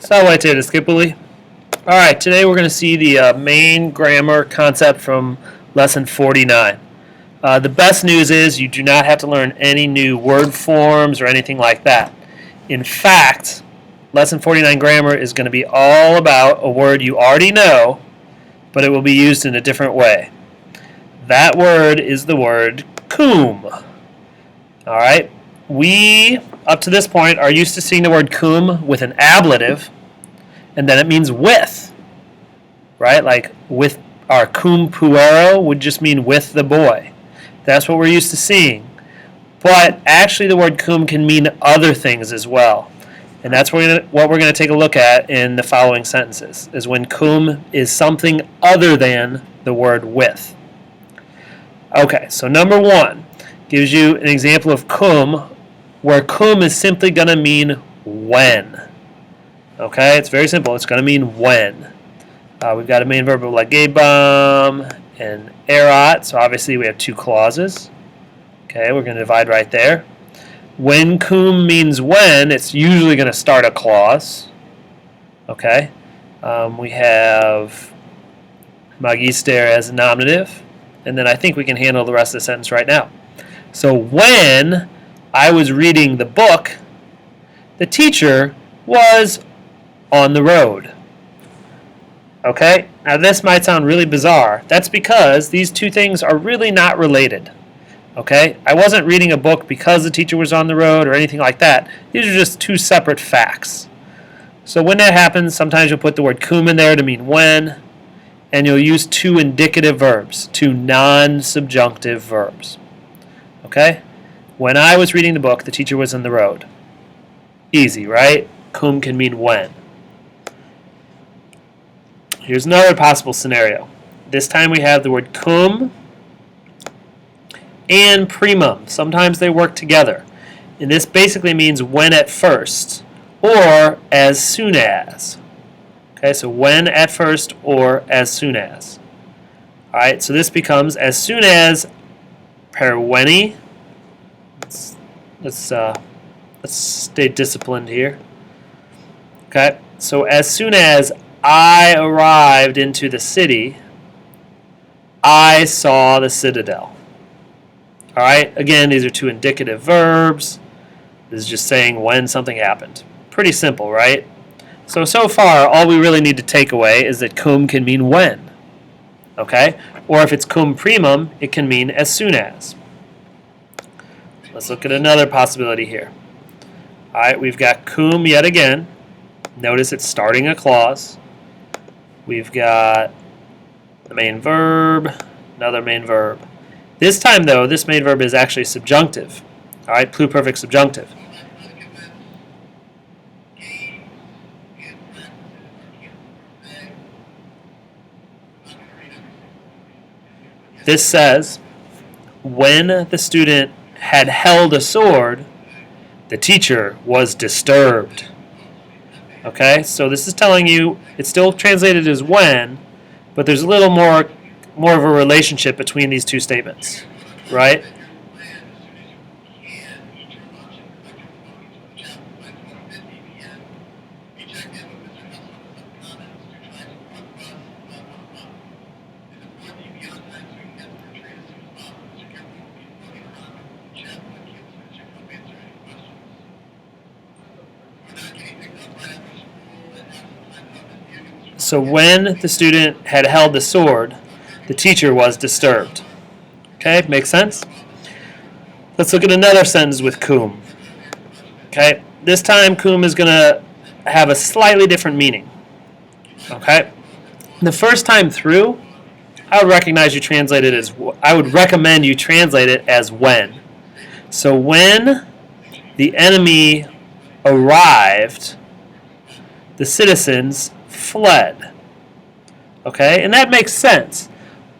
Salve Skipperly. Alright, today we're going to see the main grammar concept from lesson 49. The best news is you do not have to learn any new word forms or anything like that. In fact, lesson 49 grammar is going to be all about a word you already know, but it will be used in a different way. That word is the word cum. Alright, we, up to this point, are used to seeing the word cum with an ablative, and then it means with, right? Like with our cum puero would just mean with the boy. That's what we're used to seeing. But actually the word cum can mean other things as well. And that's what we're going to take a look at in the following sentences, is when cum is something other than the word with. Okay, so number one gives you an example of cum, where cum is simply going to mean when. Okay, it's very simple. It's going to mean when. We've got a main verb of lagebam and erat, so obviously we have two clauses. Okay, we're going to divide right there. When cum means when, it's usually going to start a clause. Okay, we have magister as a nominative, and then I think we can handle the rest of the sentence right now. So when I was reading the book, the teacher was on the road. Okay, now this might sound really bizarre. That's because these two things are really not related. Okay, I wasn't reading a book because the teacher was on the road or anything like that. These are just two separate facts. So when that happens, sometimes you'll put the word cum in there to mean when, and you'll use two indicative verbs, two non-subjunctive verbs. Okay, when I was reading the book, the teacher was on the road. Easy, right? Cum can mean when. Here's another possible scenario. This time we have the word cum and primum. Sometimes they work together. And this basically means when at first or as soon as. Okay, so when at first or as soon as. Alright, so this becomes as soon as per when. Let's stay disciplined here. Okay, so as soon as I arrived into the city, I saw the citadel. Alright, again, these are two indicative verbs. This is just saying when something happened. Pretty simple, right? So far, all we really need to take away is that cum can mean when. Okay? Or if it's cum primum, it can mean as soon as. Let's look at another possibility here. Alright, we've got cum yet again. Notice it's starting a clause. We've got the main verb, another main verb. This time, though, this main verb is actually subjunctive. All right, pluperfect subjunctive. This says, when the student had held a sword, the teacher was disturbed. Okay, so this is telling you it's still translated as when, but there's a little more of a relationship between these two statements, right? So when the student had held the sword, the teacher was disturbed. Okay, makes sense? Let's look at another sentence with cum. Okay, this time cum is going to have a slightly different meaning. Okay, the first time through, I would recommend you translate it as when. So when the enemy arrived, the citizens fled. Okay, and that makes sense.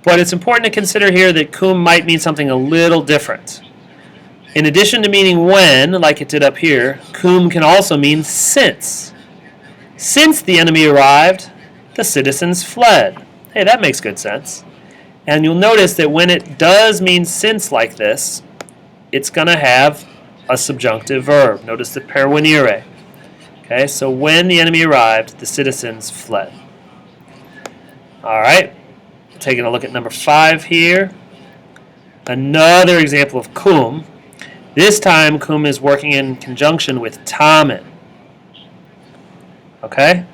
But it's important to consider here that cum might mean something a little different. In addition to meaning when, like it did up here, cum can also mean since. Since the enemy arrived, the citizens fled. Hey, that makes good sense. And you'll notice that when it does mean since like this, it's going to have a subjunctive verb. Notice the per venire. Okay, so when the enemy arrived, the citizens fled. All right, taking a look at number 5 here. Another example of cum. This time, cum is working in conjunction with tamen. Okay?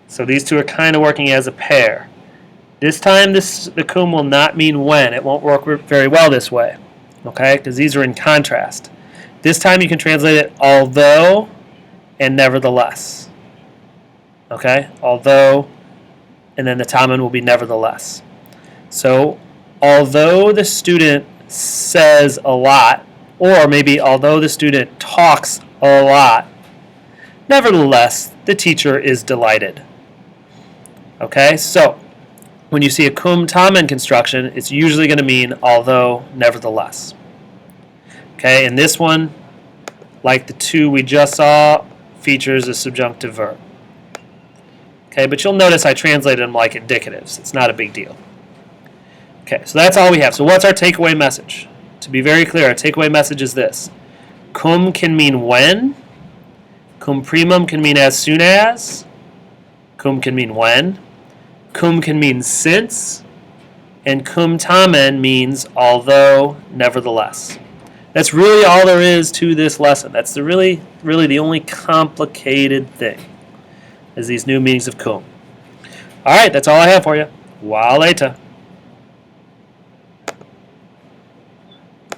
So these two are kind of working as a pair. This time, the cum will not mean when. It won't work very well this way. Okay? Because these are in contrast. This time, you can translate it although and nevertheless. Okay? Although, and then the tamen will be nevertheless. So, although the student says a lot, or maybe although the student talks a lot, nevertheless, the teacher is delighted. Okay, so when you see a cum tamen construction, it's usually going to mean although, nevertheless. Okay, and this one, like the two we just saw, features a subjunctive verb. Okay, but you'll notice I translated them like indicatives. It's not a big deal. Okay, so that's all we have. So what's our takeaway message? To be very clear, our takeaway message is this. Cum can mean when. Cum primum can mean as soon as. Cum can mean when. Cum can mean since. And cum tamen means although, nevertheless. That's really all there is to this lesson. That's really the only complicated thing, is these new meanings of cum. All right, that's all I have for you. Wa later.